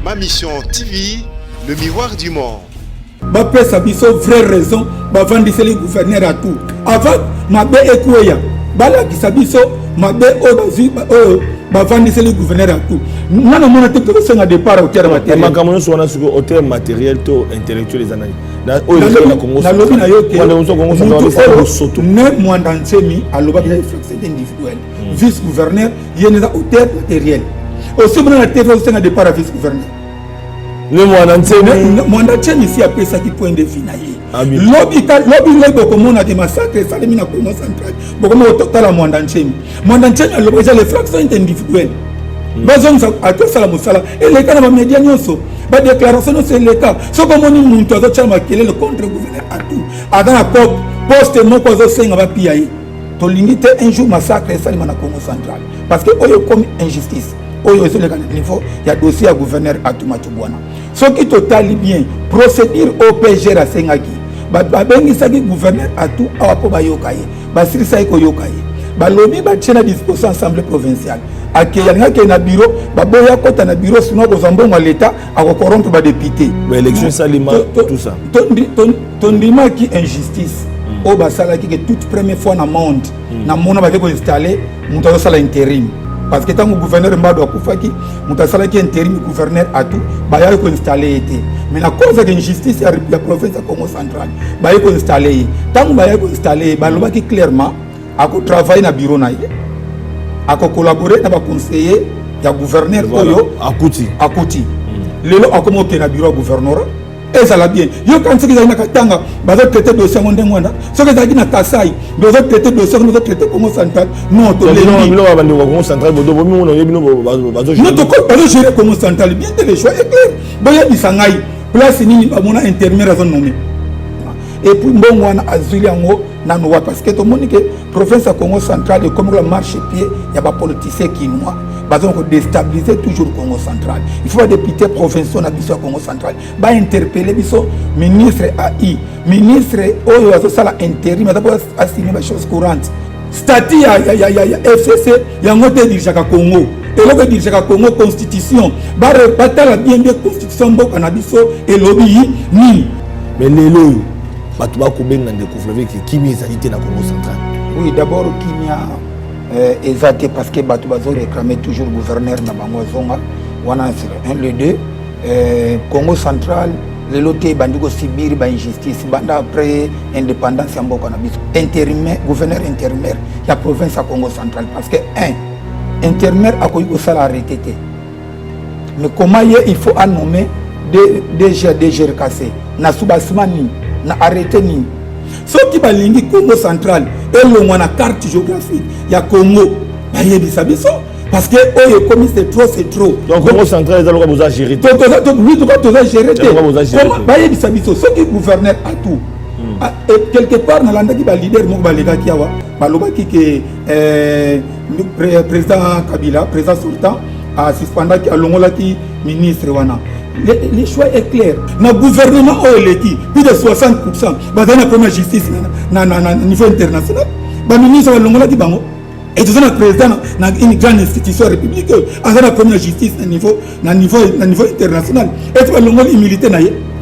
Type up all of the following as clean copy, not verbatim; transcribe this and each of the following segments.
Ma mission TV, le miroir du monde. Ma pèse a biso vraie raison, ma vendise les gouverneurs à tout. Avant, ma bé ekouya, bala qui s'abiso, ma bé ma vendise les gouverneurs à tout. Nana mon atte que c'est un départ au terme matériel. Ma caméra soit au terme matériel, to intellectuel les analyses. Na lobi na yo ke ne mwanda nsemi aloba ki réflexe individuel. Vice gouverneur yéneza au terme matériel. Aussi bon la tête c'est un départ à vice gouverneur. Le mwanda tcheni ici après ça qui point de vue na ye. Lobi le boko mona de massacre ça les mina Congo central. Boko mo total la mwanda tcheni. Mwanda tcheni aloba les fractions individuelles. Bazon a tout ça la musala et les cas na média nyonso. Ba déclaration c'est le cas. Ce comme on nous tozo chama quel est le contre-gouverneur à tout. Avant la poste non ko zo senga ba piaye. To limite un jour massacre ça les mana Congo central parce que oyo comme injustice. Oyo sur le niveau il y a dossier à gouverneur à tout matubwana. Ce qui total bien procédure OPG la sengaki. Ba bengi saki gouverneur à tout awapo ba yokaye. Ba sirisa ko yokaye. Ba lobby ba tchena disposition assemblée provinciale. Akeyalinga ke na bureau baboya kota na bureau sinon ko zambongo l'état a corrompre ba député mais élection salima tout ça tondima qui injustice o basala ki que toute première fois na monde na mona ba ko installer muto sala intérim parce que tant gouverneur mbado akufaki muto sala ki intérim gouverneur à tout ba ya ko installer été mais la cause de injustice ya province de Congo central ba ko installer tant ba ya ko installer ba loba ki clairement a ko travailler na bureau na ye a collaboré avec le conseiller, il y a le gouverneur Oyo Akuti. Lelo a commencé na bureau gouverneur et ça l'a bien. Yo quand c'est que na katanga, bazo traiter dossier ngondé ngwana. Ce que ça dit na Kasai, bazo traiter dossier ngondé traiter Congo central. Non, to les non va bandi Congo central bodo bomi on yebino bazo. Non to ko bazo gérer Congo central bien de les choix est clair. Boya bisangai place ni bamona intermédiaire zone nommé. Et puis bon wana azuli yango nanoa parce que tout le monde que province à Congo central et comme la marche pied il y a pas politicien qui noie bazon ko déstabiliser toujours Congo central il faut député provincial na biso Congo central ba interpeller biso ministre AI ministre oyo azo sala intérim d'abord assigner ba chose courante statut ya FCC yango te dirigaka Congo et le dirigaka Congo constitution ba batala bien constitution mboka na biso et lobby ni mais lelo Batouba Koubeng n'a découvert que Kimi estalité dans le Congo central. Oui, d'abord, Kimi a exalté parce que Batouba réclamait toujours le gouverneur de Bangozonga. Le 2, Congo central, le loté Bandigo Sibiri, injustice, après indépendance, intérimaire, gouverneur intérimaire, la province à Congo central. Parce que, intérimaire a connu ça arrêté. Mais comment il faut nommer DG RKC, Nasubasmani. Na arrêté ni ce qui va lingi Congo central et le moins la carte géographique il y a Congo ba yebisa biso parce que oyo comme c'est trop donc Congo central ils ont besoin gérer oui tout ça gérer ba yebisa biso ce qui gouverneur à tout et quelque part na landa ki ba leader mo ba lega ki awa ba loba ki que président Kabila président Sultan a suspendu ki alongola ki ministre wana. Le choix est clair. Dans le gouvernement OLEKI, plus de 60%, dans la première justice à niveau international, le ministre de l'Ongola dit bango. Et tout ça, le président dans une grande institution républicaine, à la première justice à niveau international. Et tout l'Ongola militaire,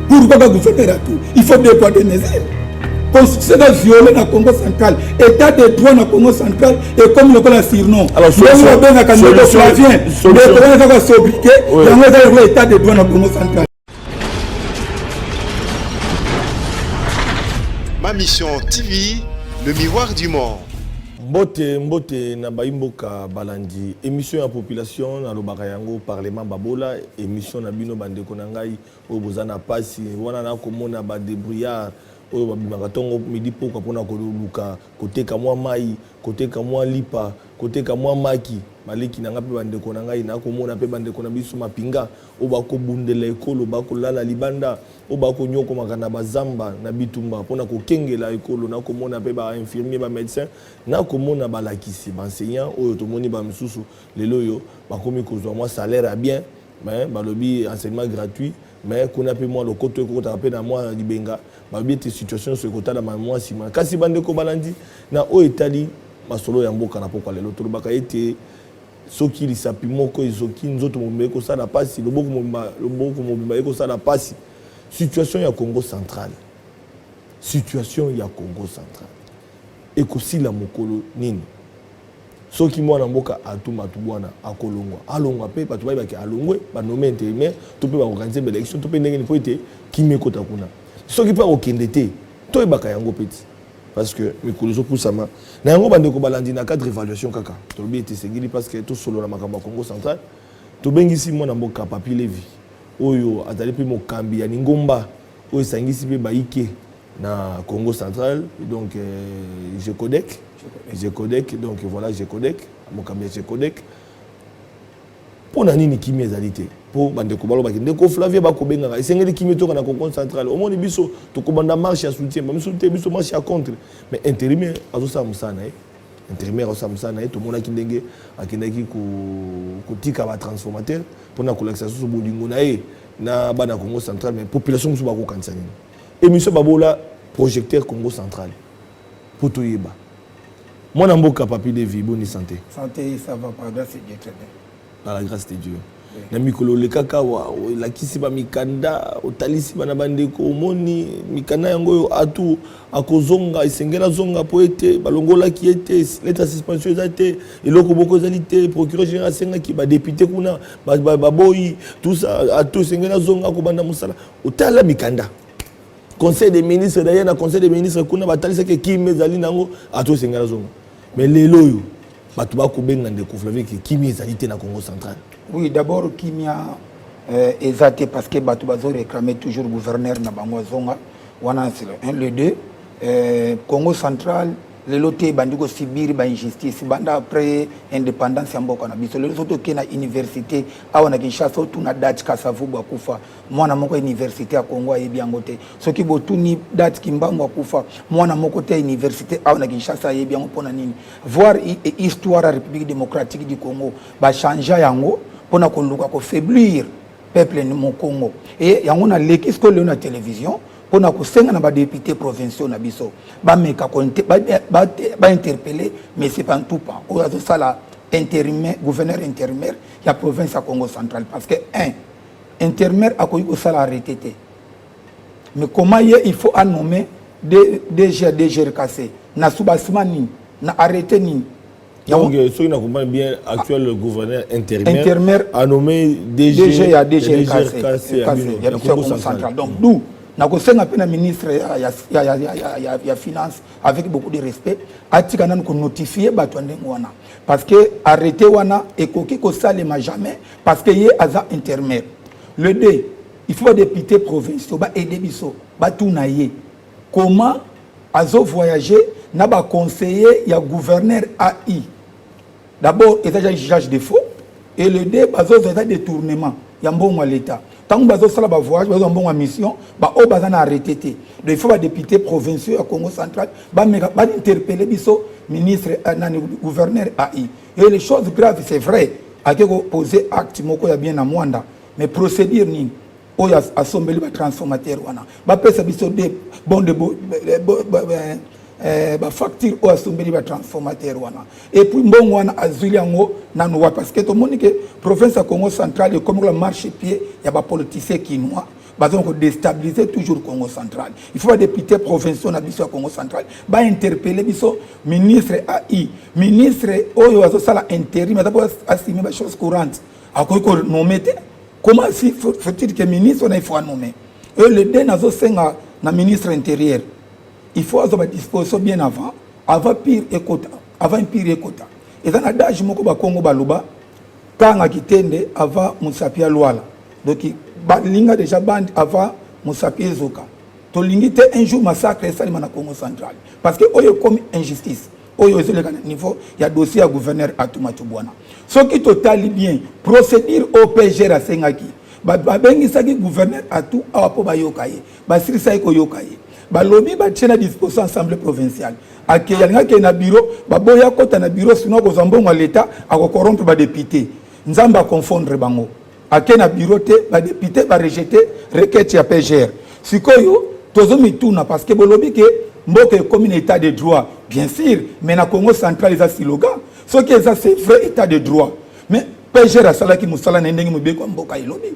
pourquoi le gouvernement a tout? Il faut déployer des mesures. Constitution violée dans le Congo central, état de droit dans le Congo central, et comme le cas surnom. Alors, l'état de droit dans le Congo central. Ma mission TV, le miroir du monde. Mbote na baimboka balandi émission ya population na lobaka yango parlement babola émission na bino bandeko na ngai o bozana pasi wana na komona ba débrouillard oyo babimaka tongo midi poka pona koluka koteka mwa mai koteka mwa lipa koteka mwa maki maleki nanga pe bandeko na ngai na komona pe bandeko na biso mapinga o bakobundela ekolo bakolala libanda o bakonyoko makana bazamba na bitumba pona kokengela ekolo na komona pe ba infirmier ba médecin na komona balakisi ba enseignant oyo tomoni ba misusu lelo yo bakomi kozwa mwa salaire à bien mais balobi enseignement gratuit mais qu'on a pu moi le côté qu'on a na moi libenga ba bien tes situations ce côté na moi sima kasi bandeko balandi na o etali masolo ya mboka na pokwa lelo to baka ete soki lisapi moko ezoki nzoto mobimba ko sala pasi loboko mobimba ko sala pasi. Situation ya Congo central. Situation ya Congo central. Ekosi la mokolo nini. Soki mwana mboka atuma tubwana akolongwa. Alongwa pe patu bayaki alongwe ba nommer intérimaire to pe ba organiser élection to pe ndenge ni po ete kimé kota kuna. Soki pa okende te to ebaka yango petit. Parce que mikolo zo pusama na yango bande ko balandi na cadre évaluation kaka. To lobi ete segili parce que to solo na makamba Congo central. To bengisi mwana mboka Papi Levi. Oyo atali pe mokambi ya Ningomba oyo sangisi pe baike na Congo central donc G-Codec donc voilà G-Codec mokambi ya G-Codec pona nini kimi ezalité po bande ko balo bakende ko Flavia ba ko benga esengeli kimi to na Congo central au moni biso to ko banda marche ya soutien ba soutien biso marche ya contre mais intérimaire azo sa musana intérimaire azo sa musana to mona kindenge akindaki ko tika ba transformateur pona ko l'accès so bolingo na na bana Congo central mais population musu ba ko kanisa nini émission babola projecteur Congo central pour tout yeba mon amboka Papi Levi bonne santé ça va pas grâce à Dieu très bien par la grâce de Dieu na mikolo le kaka wa la kisi ba mikanda otalisi bana bandeko moni mikana yango yo atu akozonga isengela zonga poete balongola ki ete l'état suspension ezate eloko boko zalité procureur général senga ki ba député kuna ba boyi tout ça atu isengela zonga ko banda musala otala mikanda conseil des ministres d'ailleurs na conseil des ministres kuna batalisa ke kimi ezali nango atu isengela zonga mais lelo yo batu ba ko benga ndeko Flavie ki kimi ezali te na Congo central. Oui, d'abord kimia ezate parce que batu bazo réclamer toujours gouverneur na bango zonga wana le deux Congo central le loté bandiko sibiri ba injustice banda après indépendance ya mboka na biso le soto ke na université awa na Kinshasa tu na date Kasavubu akufa mwana moko université ya Congo ayebi yango te soki botuni date Kimbangu akufa mwana moko te université awa na Kinshasa ayebi yango pona nini voir histoire ya République démocratique du Congo ba changer yango pona koluka ko faiblir peuple ni Congo et yango na lekisko le na télévision pona ko senga na ba député provinciaux na biso ba meka ko ba interpeller mais c'est pas tout pas o azo sala intérimaire gouverneur intérimaire ya province ya Congo central parce que intérimaire akoyi ko sala arrêté mais comment il faut nommer DG RKC na subasima nini na arrêté nini. Donc, ceux qui comprennent bien, actuel gouverneur intérimaire a nommé DG RKC à Congo central. Donc, nous, nous avons un ministre de Finance avec beaucoup de respect. Nous avons notifié parce que arrêté wana et koki ko salema jamais parce que y a intérimaire. Le D, il faut des députés provinciaux ba aider biso ba tunaye. Comment azo voyager na ba conseiller ya gouverneur AI. D'abord, il y a un juge de faux et le D, il y a un détournement. Il y a un bon l'État. Tant que il y a un voyage, il y a une bonne mission, il y a un arrêté. Il faut que les députés provinciaux au Congo central interpeller le ministre et gouverneur AI. Et les choses graves, c'est vrai, il faut poser acte, il y a bien à Mwanda. Mais procédure, il y a un transformateur. Il y a ba facture o asumbeli ba transformateur wana et puis mbongo wana azuli yango nanu wa parce que to monique province ya Congo central et comme la marche pied ya ba politicien kinois bazon ko déstabiliser toujours Congo central. Il faut des députés provinciaux na biso ya Congo central ba interpeller biso ministre AI ministre oyo azo sala intérim d'abord assumer ba chose courante akoy ko nommer comment si faut-il que ministre on il faut nommer et le den azo senga na ministre intérieur. Il faut avoir une disposition bien avant pire et quota, avant pire et quota. Et dans l'adage moko ba Congo baluba, quand a kitende avant Musapia Luala. Donc linga déjà band avant Musapia Zoka. To lingite un jour massacre ça na Congo central. Parce que oyo comme injustice. Oyo le niveau il y a dossier à gouverneur Atuma Tubwana. Ce qui total bien procédure au PG à Sengaki. Ba bengi saki gouverneur Atu awapo ba yokaye. Ba sirisa ko yokaye. Balobi ba tchena disposition assemblée provinciale akeyalinga ke na bureau baboya kota na bureau sinon ko zambongo l'état akokorrompre ba député nzamba confondre bango ake na bureau te ba député ba rejeter requête ya PGR sikoyo tozomi tuna parce que bolobi ke mboke commune état de droit bien sûr mais na Congo central ça slogan ce qui est ça c'est vrai état de droit mais PGR a salaki musala na ndenge mobeko mboka ilobi.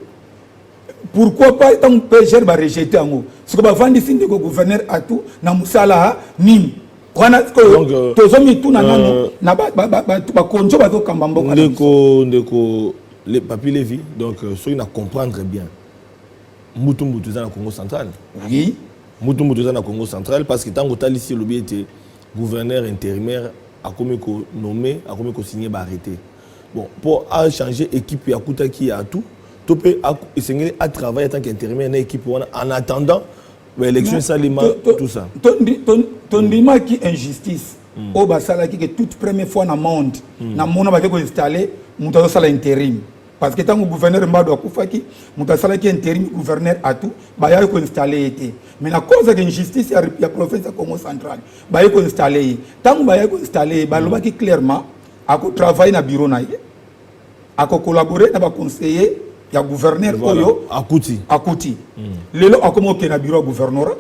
Pourquoi pas tant PGR va rejeter en ce que va vendre ici le gouverneur à tout na musala nini. Donc tozomi tout na na ba konjo ba to kamba mboka. Ndeko les papiers Lévi donc ceux qui na comprendre bien. Mutumbu dans le Congo central. Oui. Mutumbu dans le Congo central parce que tant que tal ici lobby était gouverneur intérimaire a comme nommé a comme signé ba arrêté. Bon pour changer équipe ya kutaki à tout to peut essayer à travailler en tant qu'intérimaire dans équipe en attendant l'élection salima tout ça. Ton dima qui injustice au basala qui que toute première fois dans monde na mona ba ko installer muto sala intérim parce que tant que gouverneur mbado akufaki muto sala qui intérim gouverneur à tout ba ya ko installer été mais la cause de injustice ya province de Congo central ba ya ko installer tant ba ya ko installer ba loba ki clairement à travailler na bureau na ye à collaborer na ba conseiller ya gouverneur oyo akuti lelo akomo ke na bureau gouverneur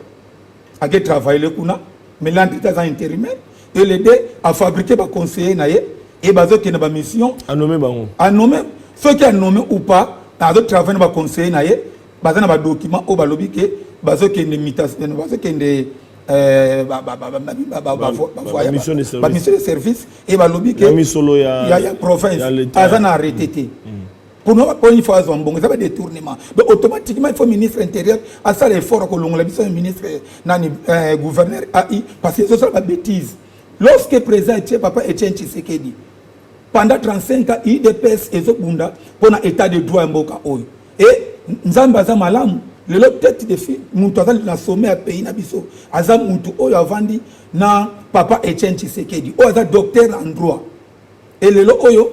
a que travailler le kuna mais l'entité za intérimaire et l'aider à fabriquer ba conseiller na ye et bazo ke na ba mission à nommer bango à nommer ceux qui a nommé ou pas na do travailler na ba conseiller na ye baza na ba document o ba lobi ke bazo ke ne mitation bazo ke de mission de service et ba lobi ke ya province azana arrêté pour nous pas une fois bon ça va détournement mais automatiquement il faut ministre intérieur à ça l'effort que l'on la ministre nani gouverneur AI parce que ça la bêtise lorsque président papa Etienne Tshisekedi pendant 35 ans IDPS et Zobunda pour un état de droit mboka oyo et nzamba za malamu le tête de fille muntu azali na sommet à pays na biso aza muntu oyo avandi na papa Etienne Tshisekedi oyo aza docteur en droit et le oyo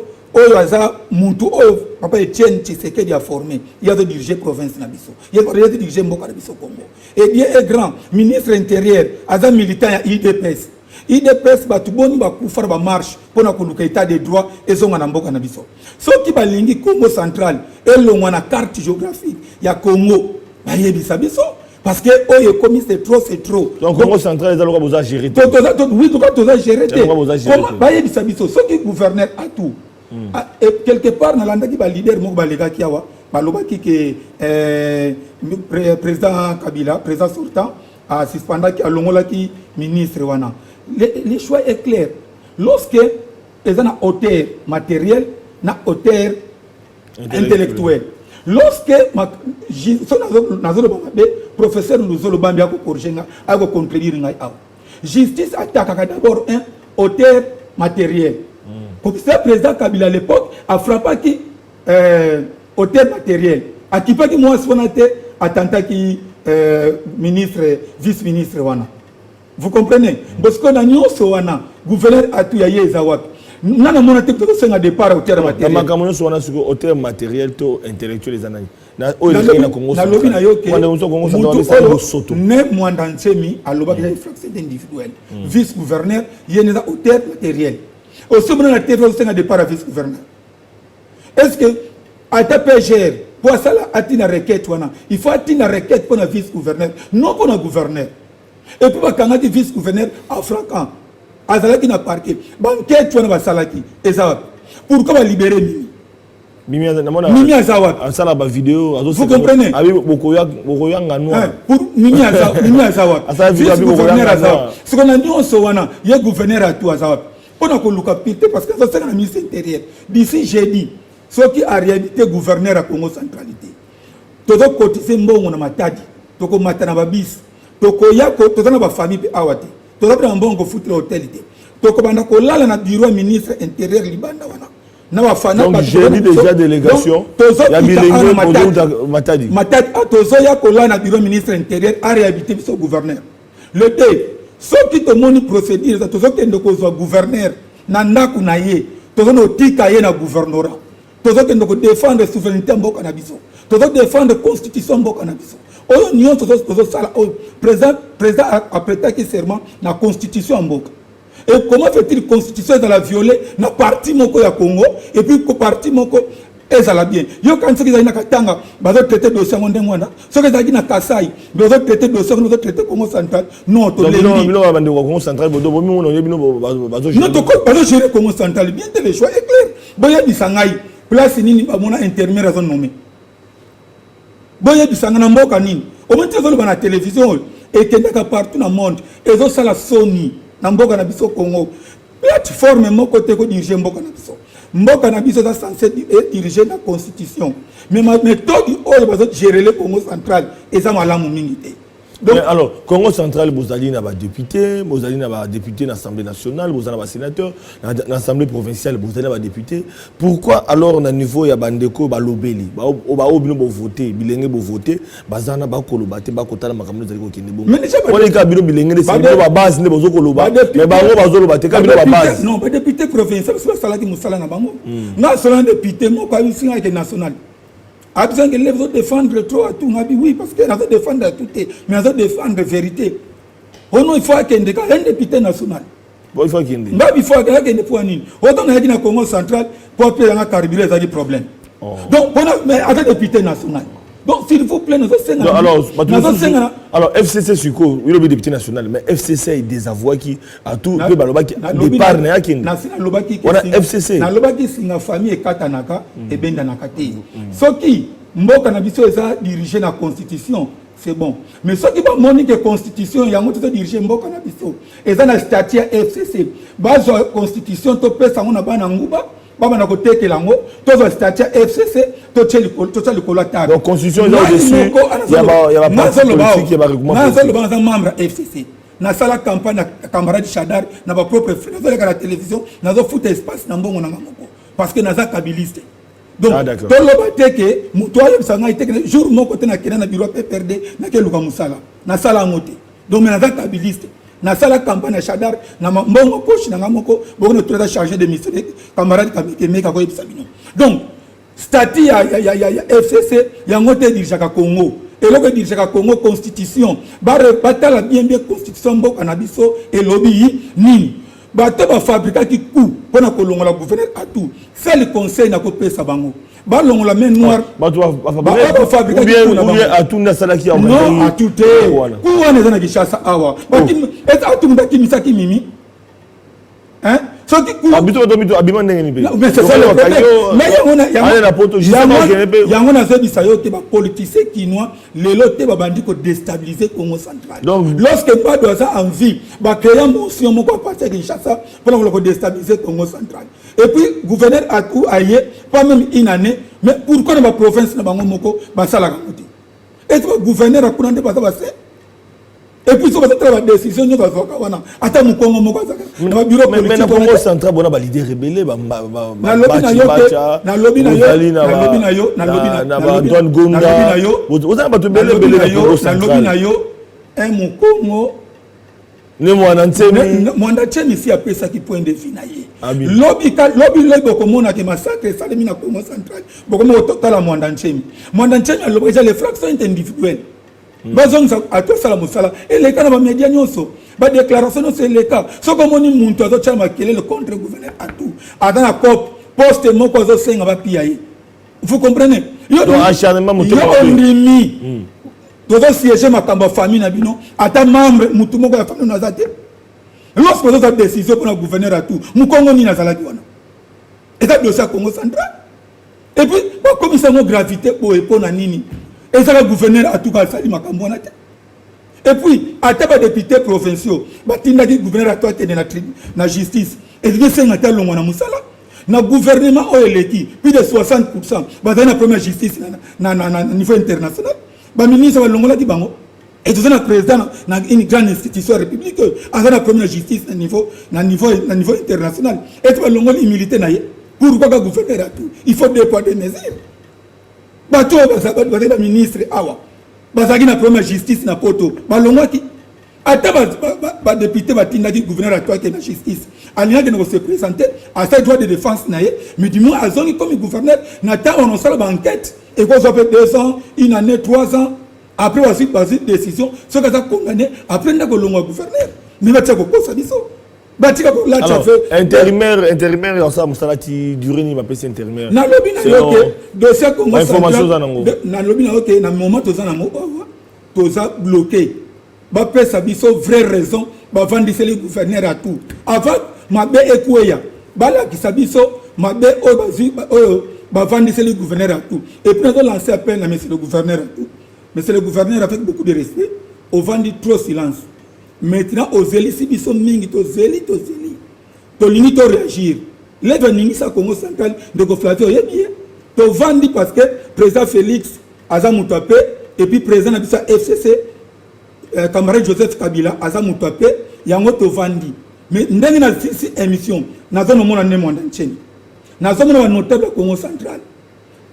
aza muntu oyo papa Etienne Tshisekedi a formé il a dirigé province na biso il a dirigé mboka na biso Congo et bien est grand ministre intérieur aza militant ya IDPS batu boni ba kufara ba marche pona koluka état de droit ezonga na mboka na biso soki balingi Congo central elongwa na carte géographique ya Congo ba yebisa biso parce que oyo commis c'est trop donc Congo central est alors vous gérer oui tout cas gérer comment ba yebisa biso soki gouverneur a tout et quelque part na landa ki ba leader moko ba lega ki awa ba lobaki ke président Kabila président sortant a suspendu ki alongola ki ministre wana le choix est clair lorsque les ana hauteur matériel na hauteur intellectuel lorsque professeur Luzolo Bambi a corriger a contredire ngai awa justice attaque d'abord un hauteur matériel. Comme ça, le président Kabila à l'époque a frappé qui hôtel matériel. A qui pas qui moi attentat qui ministre, vice-ministre wana. Vous comprenez? Parce qu'on a nyonso wana gouverneur a tout yaye zawak. Nana mona te ko senga départ hôtel matériel. Na makamono so wana suko hôtel matériel to intellectuel les anani. Na oyo na Congo. Na lobi na yoke. Wanda unso Congo sa soto. Ne mwanda nsemi aloba ki fraction individuel. Vice-gouverneur yene hôtel matériel. Au sommet de la TV, c'est un départ à vice-gouverneur. Est-ce que, à ta PGR, pour ça, il faut atteindre la requête pour un vice-gouverneur, non pour un gouverneur. Et puis, quand on a dit vice-gouverneur, à Francan, à Zalaki n'a parqué, banquette, tu as Salaki, et ça, pourquoi on va libérer Mimi Azawad. Vous comprenez? Pour Mimi Azawad. Vice-gouverneur Azawad. Ce qu'on a dit, on se voit, il y a gouverneur à tout Azawad. On a colloqué parce que c'est un ministre intérieur. D'ici jeudi, ceux qui a réalité gouverneur à Congo centralité. Todo cotisé mbongo na matadi, toko matana babis, toko yako, todo na ba famille pe awate. Todo na mbongo futre hôtelité. Toko banda ko lala na bureau ministre intérieur libanda wana. Na ba fana donc jeudi déjà délégation. Ya bilingue matadi. Matadi tozo yako lala na bureau ministre intérieur a réhabilité biso gouverneur. Le D ceux qui te montrent procédure, tous ceux qui sont gouverneur, nandaku na ye, tous ceux qui sont na gouvernorat, tous ceux qui défendent la souveraineté mboka na biso, tous ceux qui défendent la constitution mboka na biso. Oyo nyon tous ça président a prêté serment na constitution mboka. Et comment fait-il constitution dans la violer na parti moko ya Congo et puis parti moko Et ça l'a bien. Yo quand ce qui est na katanga, bazo traiter dossier ngonde ngwana. Ce que ça qui na Kasai, bazo traiter dossier, nous traiter Congo central. Non, to le. Non, bande Congo central, bodo bomi on yebi no bazo. Non, to ko bazo gérer Congo central. Bien le choix est clair. Boya bisangai, place nini ba mona intermédiaire raison nommé. Boya bisanga na mboka nini. Au moins tu vas na télévision et que partout dans le monde, et zo sala Sony na mboka na biso Congo. Plateforme mon côté ko diriger mboka na biso. Mboka na biso censé diriger la constitution, mais ma méthode oyo bazo gérer le Congo central et ça malamu mingi te. Donc alors Congo central bozali na ba député, bozali na ba député na l'Assemblée nationale, bozali na ba sénateur, na l'Assemblée provinciale, bozali na ba député. Pourquoi alors na niveau ya bandeko ba lobeli, ba obino bo voter, bilenge bo voter, bazana ba koloba te ba kotala makambo zali ko kende bongo. On est ka bino bilenge de c'est ba base ne bozo koloba, mais ba ngo bazo loba te ka bino ba base. Non, ba député provincial, c'est ça qui musala na bango. Na solo député mo ka bisinga ke national. A besoin que les autres défendre trop à tout. Oui, parce que nous devons défendre tout, mais nous devons défendre la vérité. Il faut qu'il y ait un député national. Il faut qu'il y ait il faut qu'il y ait un député. Autant que le Congo central, pour payer un carburant, il y a des problèmes. Donc, on a un député national. Donc, s'il vous plaît, nous avons alors, FCC, c'est quoi? Oui, le député national, mais FCC est désavoué qui a tout le départ. On a FCC. Na lobaki singa famille et katanaka et bendanaka te. Ce qui mboka na biso eza diriger la constitution, c'est bon. Mais ce qui va monique constitution, il y a un autre diriger mboka na biso. Eza na statut FCC. Base constitution to pesa ngona bana nguba. Baba na côté que lango, tous les statuts FCC, tous les collatéral. Donc constitution est au-dessus. Il y a parti politique qui va recommander. Membre FCC. Na sala campagne camarade Chadar, na ba propre frère, na la télévision, na zo foot espace na mbongo na moko. Parce que na za kabiliste. Donc tout le bate que mutoya bisanga ite jour mon côté na kena na bureau PPRD na ke luka musala. Na sala ngote. Donc na za kabiliste. Na sala campagne à Chadar na mbongo poche na ngamoko bono traiter chargé de mission camarade kameke ko ebisabino. Donc statut ya FCC ya ngote dirigaka Congo et le dirigaka Congo constitution ba batala bien constitution mboka na biso et lobby nini bato ba fabriquer ki coup pona ko longola gouverneur à tout c'est le conseil na ko pesa bango ba longola main noire bato ba fabriquer ki coup bien à tout na salaki ya non à tout est ku wana zana kishasa awa est à tout ndaki misaki mimi hein ce qui coup habito abima ndenge ni mais c'est ça le problème mais yangona zebi sayo te ba politicien kinois lelo te ba bandi ko déstabiliser Congo central. Donc lorsque pas doit ça en vie ba créer motion moko à partir de Kinshasa pour ko déstabiliser Congo central. Et puis gouverneur a tout aillé pas même une année mais pourquoi dans la province na bango moko ba sala kamuti et le gouverneur a prendre pas ça. Et puis, ça va être la décision de la Wana. Attends, mon Congo, mon Congo. Mais le Congo central, on a l'idée rebelle. Na lobby na yo. Un mon Congo. Ne mwanda tcheni ici après ça qui point de vue na ye. Lobby le boko mona ke massacre ça le mina Congo central. Boko mo totala mwanda tcheni. Mwanda tcheni a l'objet les fractions individuelles. Bazong à tout ça la musala et les cas na ba média nyonso ba déclaration c'est les cas so comme on muntu azo chama kele le contre gouverneur à tout dans la COP poste moko azo senga ba piaye. Vous comprenez? Yo acharnement mutu ba ndimi dozo siéger makamba famille na bino ata membre mutu moko ya famille na zate lorsque vous avez décision pour le gouverneur à tout mukongo ni na zalaki wana état dossier Congo central et puis comme ça mo gravité pour na nini. Et ça, le gouverneur a tout cas sali makambona. Et puis, à table député provinciaux, batinda dit gouverneur a toi qui est dans la justice. Et il y a un tel long na musala. Na gouvernement au éleki, plus de 60%. Bah dans la première justice na niveau international. Bah ministre va longola di bango. Et tout ça na président na une grande institution républicaine. À la première justice na niveau international. Et tu vas longola immunité na ye. Pourquoi le gouverneur a tout? Il faut déployer des mesures. Bato ba ministre awa bazaki na première justice na poto balongwaki ata ba député batinda di gouverneur à toi qui na justice alina que nous se présenter à sa droit de défense na ye mais du moins azongi comme gouverneur na ta on sala ba enquête et quoi ça fait 2 ans une année 3 ans après voici décision ce que ça condamné après na ko longwa gouverneur mais va tsa ko kosa biso batika ko la alors fait intérimaire en ça musalati durée ni mapesi intérimaire na lobi na yoke dossier Congo information za nango na lobi na yoke na moment toza na mo toza bloqué ba pesa biso vraie raison ba vandise le gouverneur à tout avant mabe ekweya bala kisabiso mabe o ba vandise le gouverneur à tout et puis on lancer appel à monsieur le gouverneur à tout. Monsieur le gouverneur, avec beaucoup de respect, on vendit trop silence. Maintenant, aux élites, si ils sont mingi, aux élites, to limite réagir. Les venus ça Congo central de Goflavio, il bien. To vendi parce que président Félix Azamoutapé et puis président Nabissa FCC, camarade Joseph Kabila Azamoutapé, yango to vendi. Mais ndenge na si émission, na zone mon année monde entier. Na zone mon notable Congo central.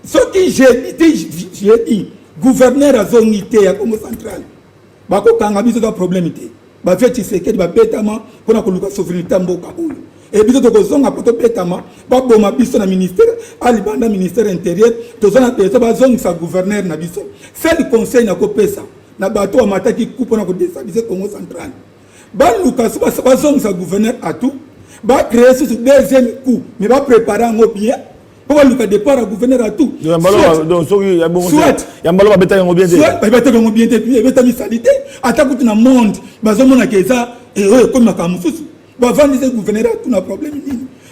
Ce qui j'ai dit gouverneur a zonité à Congo central. Bako kanga biso da problème té. Ba fait Tshisekedi ba betama pona ko luka souveraineté mboka oyo. Et biso to zonga poto betama ba boma biso na ministère ali banda ministère intérieur to zona peso ba zonga sa gouverneur na biso. C'est le conseil na ko pesa na bato wa mataki ku pona ko déstabiliser Congo central. Ba luka ba zonga sa gouverneur à tout. Ba créer ce deuxième coup mais ba préparer ngo bien. Pour le départ à gouverneur à tout. Soit, il y a un ballon à bétail en bien. Soit, il y a un bien de puis, il y a une salité. Attaque tout le monde. Bazomon a Keza et eux, comme la Kamoussous. Avant de gouverneur à tout, n'a problème.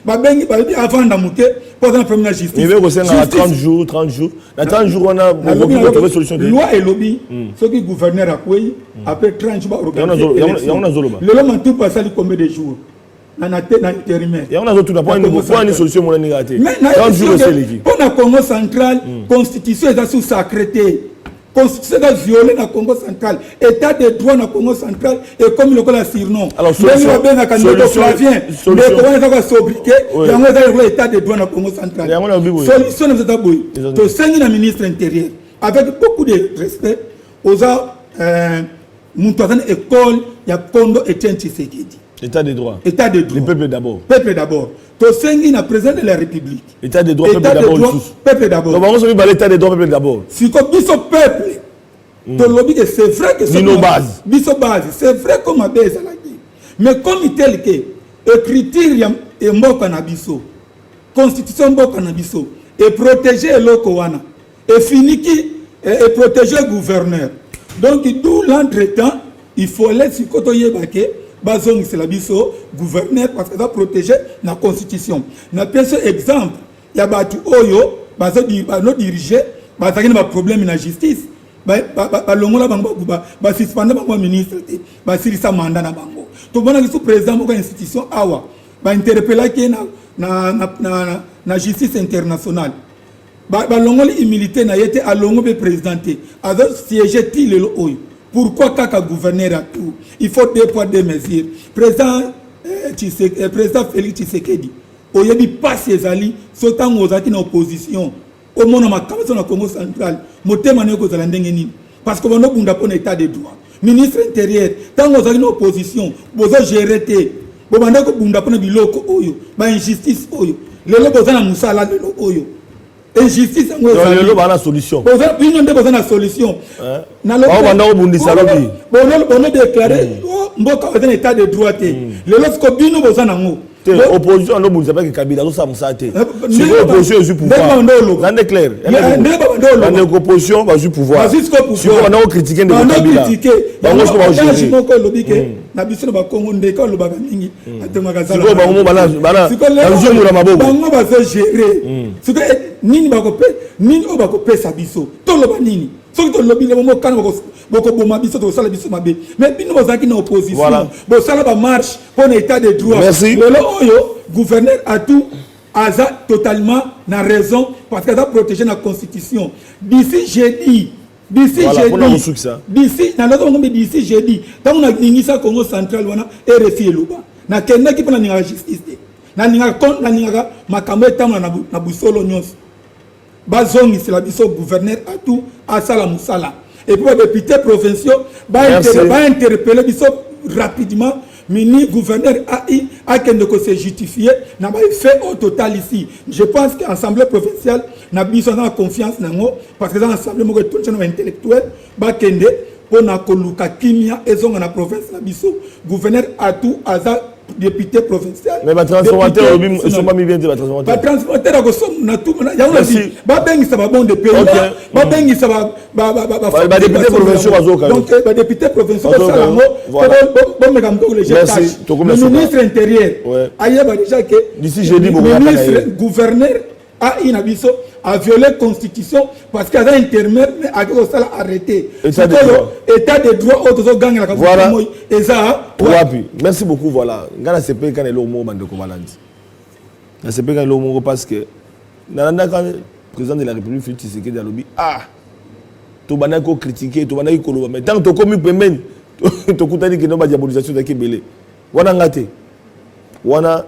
Babengi, avant d'amouter, pendant la première justice. Il y a 30 jours. Dans 30 jours, on a trouvé solution. Loi et lobby, ceux qui gouverneur à quoi, après 30 jours, il y a un Zoloba. Le l'homme tout passe à combien de jours? Il y a une solution pour le Congo central, constitution est sous sacrété. Constitution est violée dans le Congo central. État de droit dans le Congo central et comme le cas surnom. Alors, solution. État de droit dans le Congo central. Solution de cette to sengi na ministre intérieur avec beaucoup de respect aux Moutouazan école, il y a Kondo et Tshisekedi. État de droit. État de droit. Le peuple d'abord. Peuple d'abord. Tosengi na président de la République. État de droit, peuple d'abord. Peuple d'abord. Donc on se dit l'état de droit, peuple d'abord. Si comme biso peuple. To lobby que c'est vrai que c'est nos bases. Biso base, c'est vrai comme ma base la dit. Mais comme tel que écriture et mboka na biso. Constitution mboka na biso et protéger loko wana. Et fini qui et protéger le gouverneur. Donc d'où l'entretemps, il faut laisser koto yebake. Bazong c'est la biso gouverneur parce que ça protéger la constitution. Na pièce exemple, il y a batu oyo bazo diriger, bazaki na problème na justice. Ba longola bango ba suspendre bango ministre te, ba sirisa mandat na bango. To bona ki sous président mo institution awa, ba interpeller ki na justice internationale. Ba longola immunité na yete a longo be présidenté. Azo siéger ti lelo oyo. Pourquoi kaka gouverneur à tout? Il faut deux poids deux mesures. Président Félix Tshisekedi, oyebi pas ses alliés, sautant aux acquis en opposition. Au monde ma caméra na Congo central, motema ne ko zalandenge ni. Parce que on a bunda pour état de droit. Ministre intérieur, tant aux acquis en opposition, bozo gérer te. Bo banda ko bunda pour biloko oyo, ba injustice oyo. Lelo boza na musala de oyo. Injustice le la solution. Une de solution. Na lo on a déclaré mboka dans état de droit. Le lorsque bino boza nango. Opposition no bundisa pas que Kabila ça musate. Si l'opposition est du pouvoir. Là est clair. L'opposition va du pouvoir. Si on a critiqué de Kabila. On va gérer. Na biso ba Congo ndeka lo ba mingi atemaka sala. Siko ba mo bala. Nzo mura maboko. Bango ba se gérer. Siko nini ba ko pe nini o ba ko pe sa biso. To lo ba nini. Soko to lobi le mo kan boko boma biso to sala biso mabe. Mais bino bazaki na opposition. Bo sala ba marche pour l'état de droit. Merci. Oyo gouverneur a tout aza totalement na raison parce que ça protéger la constitution. D'ici jeudi d'ici jeudi tant on a ningisa Congo central wana RFI eluba na kenda ki pona ninga justice na ninga makambo etamla na busolo nyonso bazongi c'est la biso gouverneur a tout asala musala et puis les députés provinciaux ba interpeller biso rapidement mini gouverneur a qu'un se justifier n'a pas fait au total ici. Je pense qu'Assemblée provinciale n'a pas confiance dans parce que dans l'Assemblée intellectuelle ba kende pour na koluka kimia et zonga na province la biso gouverneur a tout aza député provincial. Mais ma transformateur, ils sont pas mis bien de la transformateur. Ma transformateur, il y a tout. Merci. Ça va bon de pays. Ça va député provincial. Donc, député provincial, le ministre intérieur, déjà que d'ici jeudi, le ministre gouverneur a violé la constitution parce qu'il y a un intermédiaire mais a arrêté. État de droit autres gangs la voilà. Merci beaucoup. Voilà. Ngana CP quand le mot bande ko balandi. Na CP quand le mot parce que nana quand président de la République Félix Tshisekedi a lobby to bana ko critiquer to bana ko loba mais tant to komi pembeni to kutani que no ba diabolisation de Kebele. Wana ngate. Wana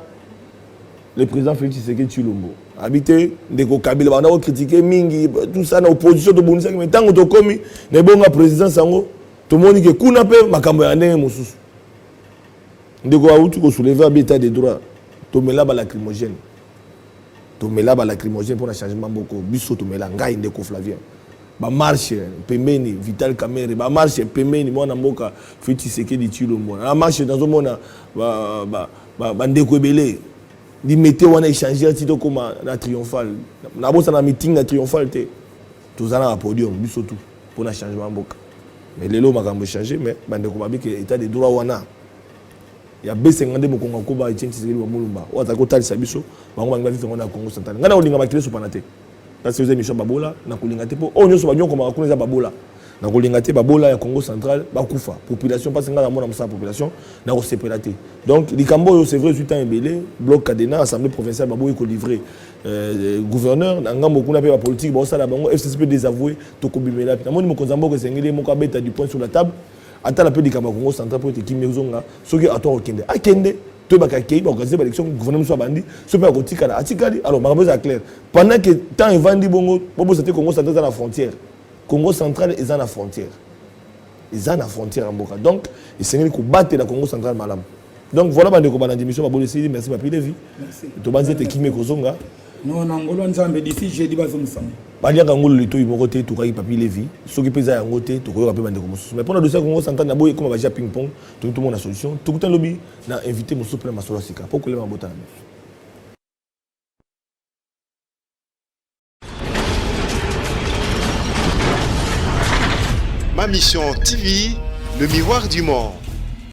le président Félix Tshisekedi Tshilombo habité ndeko Kabila bana ko critiquer mingi tout ça na opposition to bonisa mais tant to komi na bonga président sango to moni que kuna pe makambo ya ndenge mosusu ndeko autu ko soulever habitat des droits to mela ba lacrymogène pour le changement beaucoup biso to mela ngai ndeko Flavien ba marche pembeni Vital Kamerhe ba marche pembeni mwana mboka Félix Tshisekedi Tshilombo na marche dans un monde ba ndeko ebele di mettez wana échanger tito comme na triomphal na bossa na meeting na triomphal te tous ana à podium biso tout pour le changement mboka mais lelo makambo changer mais bande ko babiki état de droit wana ya B52 mokongo ko ba Etienne Tshisekedi wa mulumba wata ko talisa biso bango bangi bafika ngona Congo central ngana olinga makile so panate parce que vous émission babola na kolinga te po onyo so banyo ko makuna za babola na kolinga te babola ya Congo central bakufa population parce ngana mona msa population na ko sepelate donc likambo c'est vrai suite en belé bloc cadena assemblée provinciale babo ko livrer gouverneur na ngambo kuna pe ba politique ba sala bango FCC peut désavouer to ko bimela na moni mokonzambo ko sengeli moko abeta du point sur la table ata la pe likambo Congo central pour te kimezonga soki ato okende akende to ba kakei ba organiser ba élection gouvernement so bandi so pe akotika la atikali alors makambo za clair pendant que temps evandi bongo bobo c'était Congo central dans la frontière Congo central est à la frontière. Ils ont la frontière en Boka. Donc, ils sont venus battre la Congo central malam. Donc, voilà, je vais vous dire merci, merci, Papi Lévi. Merci. Tu vas dire que tu es Kozonga. Non, Angola, nous d'ici, j'ai dit que nous sommes. Je vais vous dire que tu es Papi Lévi. Ce qui pèse à Angote, tu es Papi Lévi. Mais pendant le Congo central, nous avons comme ping-pong, tout le monde a solution. Tout le lobby a invité mon souple à Massola Sika. Pourquoi les gens Ma mission TV, le miroir du monde.